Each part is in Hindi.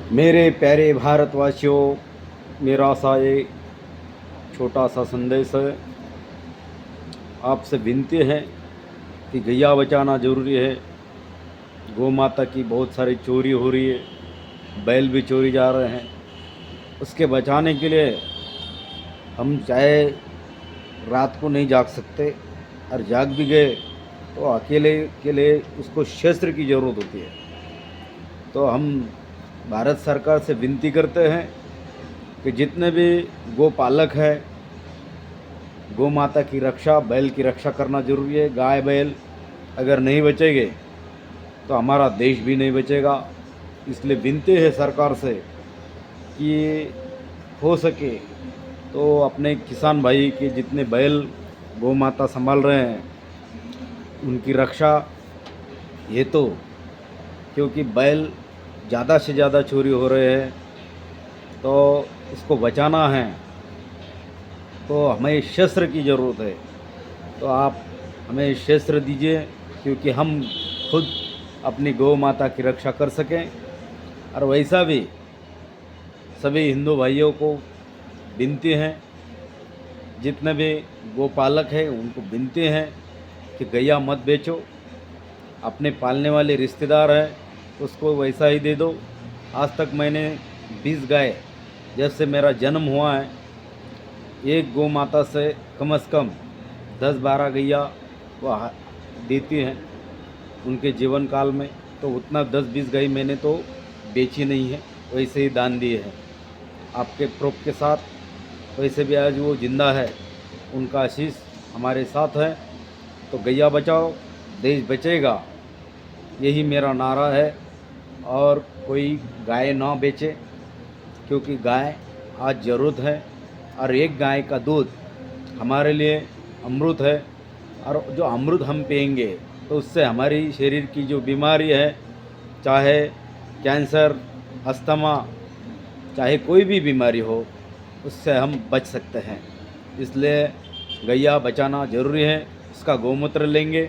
मेरे प्यारे भारतवासियों, मेरा सा ये छोटा सा संदेश है। आपसे विनती है कि गैया बचाना ज़रूरी है। गौ माता की बहुत सारी चोरी हो रही है, बैल भी चोरी जा रहे हैं। उसके बचाने के लिए हम चाहे रात को नहीं जाग सकते, और जाग भी गए तो अकेले के लिए उसको शस्त्र की ज़रूरत होती है। तो हम भारत सरकार से विनती करते हैं कि जितने भी गोपालक हैं, गौ माता की रक्षा, बैल की रक्षा करना ज़रूरी है। गाय बैल अगर नहीं बचेंगे तो हमारा देश भी नहीं बचेगा। इसलिए विनती है सरकार से कि हो सके तो अपने किसान भाई के जितने बैल गौ माता संभाल रहे हैं उनकी रक्षा ये तो, क्योंकि बैल ज़्यादा से ज़्यादा चोरी हो रहे हैं, तो इसको बचाना है तो हमें शस्त्र की ज़रूरत है। तो आप हमें शस्त्र दीजिए, क्योंकि हम खुद अपनी गौ माता की रक्षा कर सकें। और वैसा भी सभी हिंदू भाइयों को विनती है, जितने भी गोपालक हैं उनको विनती है कि गैया मत बेचो। अपने पालने वाले रिश्तेदार हैं उसको वैसा ही दे दो। आज तक मैंने 20 गाय, जब से मेरा जन्म हुआ है, एक गौ माता से कम 10-12 गैया वह देती हैं उनके जीवन काल में। तो उतना 10-20 गाय मैंने तो बेची नहीं है, वैसे ही दान दिए हैं आपके प्रूफ के साथ। वैसे भी आज वो जिंदा है, उनका आशीष हमारे साथ है। तो गैया बचाओ, देश बचेगा, यही मेरा नारा है। और कोई गाय ना बेचे, क्योंकि गाय आज ज़रूरत है, और एक गाय का दूध हमारे लिए अमृत है। और जो अमृत हम पिएंगे तो उससे हमारी शरीर की जो बीमारी है, चाहे कैंसर, अस्थमा, चाहे कोई भी बीमारी हो, उससे हम बच सकते हैं। इसलिए गैया बचाना ज़रूरी है। इसका गौमूत्र लेंगे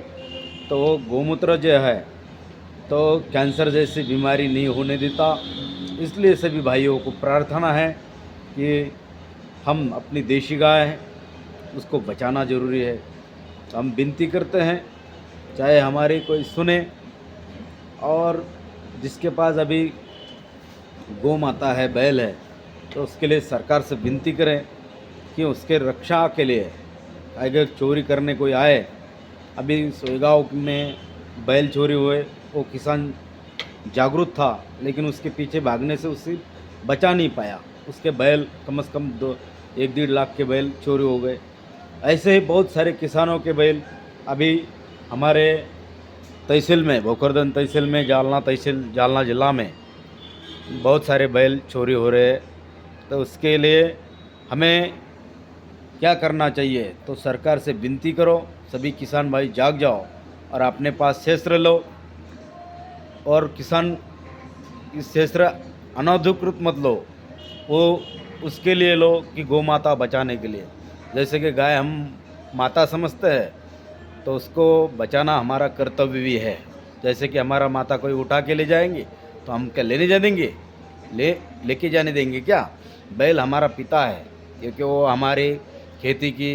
तो वो गौमूत्र जो है तो कैंसर जैसी बीमारी नहीं होने देता। इसलिए सभी भाइयों को प्रार्थना है कि हम अपनी देशी गाय है उसको बचाना ज़रूरी है। हम विनती करते हैं, चाहे हमारी कोई सुने, और जिसके पास अभी गौ माता है, बैल है, तो उसके लिए सरकार से विनती करें कि उसके रक्षा के लिए अगर चोरी करने कोई आए। अभी सोयगांव में बैल चोरी हुए, वो किसान जागरूक था लेकिन उसके पीछे भागने से उसे बचा नहीं पाया। उसके बैल कम से कम 1-1.5 लाख के बैल चोरी हो गए। ऐसे ही बहुत सारे किसानों के बैल अभी हमारे तहसील में, भोकरदन तहसील में, जालना ज़िला में बहुत सारे बैल चोरी हो रहे हैं। तो उसके लिए हमें क्या करना चाहिए? तो सरकार से विनती करो, सभी किसान भाई जाग जाओ और अपने पास शस्त्र लो। और किसान इस शस्त्र अनधिकृत मत लो, वो उसके लिए लो कि गौ माता बचाने के लिए। जैसे कि गाय हम माता समझते हैं, तो उसको बचाना हमारा कर्तव्य भी है। जैसे कि हमारा माता कोई उठा के ले जाएंगे तो हम क्या लेने जा देंगे? लेके जाने देंगे क्या? बैल हमारा पिता है, क्योंकि वो हमारे खेती की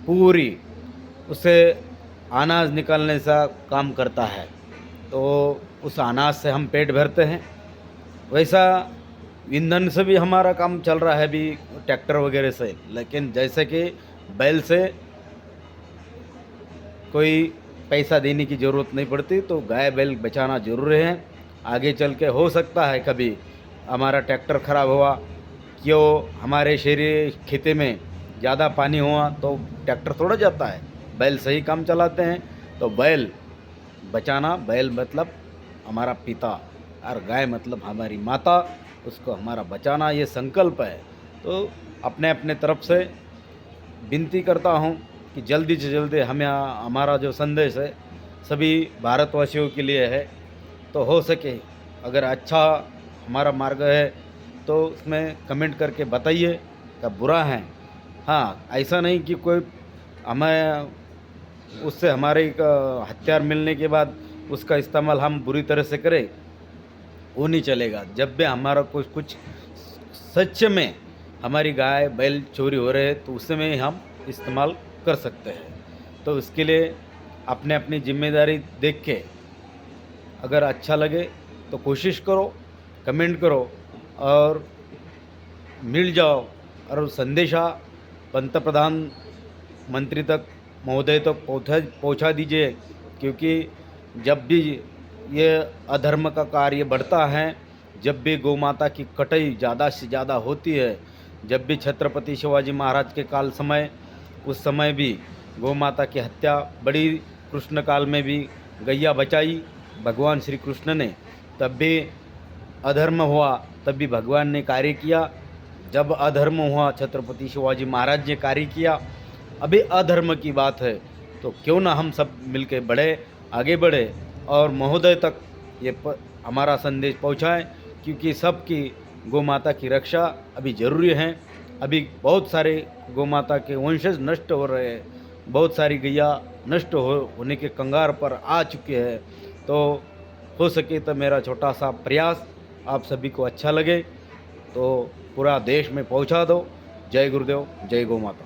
पूरी उसे अनाज निकालने सा काम करता है। तो उस अनाज से हम पेट भरते हैं। वैसा ईंधन से भी हमारा काम चल रहा है अभी, ट्रैक्टर वगैरह से। लेकिन जैसे कि बैल से कोई पैसा देने की ज़रूरत नहीं पड़ती, तो गाय बैल बचाना ज़रूरी है। आगे चल के हो सकता है कभी हमारा ट्रैक्टर ख़राब हुआ, क्यों हमारे शहरी खेती में ज़्यादा पानी हुआ तो ट्रैक्टर थोड़ा जाता है, बैल सही काम चलाते हैं। तो बैल बचाना, बैल मतलब हमारा पिता और गाय मतलब हमारी माता, उसको हमारा बचाना ये संकल्प है। तो अपने अपने तरफ से विनती करता हूँ कि जल्दी से जल्दी हमें हमारा जो संदेश है सभी भारतवासियों के लिए है। तो हो सके अगर अच्छा हमारा मार्ग है तो उसमें कमेंट करके बताइए कि बुरा है। हाँ, ऐसा नहीं कि कोई हमें उससे हमारे एक हथियार मिलने के बाद उसका इस्तेमाल हम बुरी तरह से करें। वो नहीं चलेगा। जब भी हमारा कुछ कुछ सच में हमारी गाय बैल चोरी हो रहे हैं तो उस समय हम इस्तेमाल कर सकते हैं। तो उसके लिए अपने अपनी जिम्मेदारी देख के अगर अच्छा लगे तो कोशिश करो, कमेंट करो और मिल जाओ और संदेशा पंतप्रधान मंत्री तक महोदय तक पहुंचा दीजिए। क्योंकि जब भी ये अधर्म का कार्य बढ़ता है, जब भी गौ माता की कटाई ज़्यादा से ज़्यादा होती है, जब भी छत्रपति शिवाजी महाराज के काल समय उस समय भी गौ माता की हत्या बड़ी, कृष्ण काल में भी गैया बचाई भगवान श्री कृष्ण ने, तब भी अधर्म हुआ, तब भी भगवान ने कार्य किया। जब अधर्म हुआ छत्रपति शिवाजी महाराज ने कार्य किया। अभी अधर्म की बात है तो क्यों ना हम सब मिलके बढ़े, आगे बढ़े और महोदय तक ये हमारा संदेश पहुंचाएं। क्योंकि सबकी गौ माता की रक्षा अभी ज़रूरी है। अभी बहुत सारे गौ माता के वंशज नष्ट हो रहे हैं, बहुत सारी गैया नष्ट होने के कंगार पर आ चुके हैं। तो हो सके तो मेरा छोटा सा प्रयास आप सभी को अच्छा लगे तो पूरा देश में पहुंचा दो। जय गुरुदेव, जय गौ माता।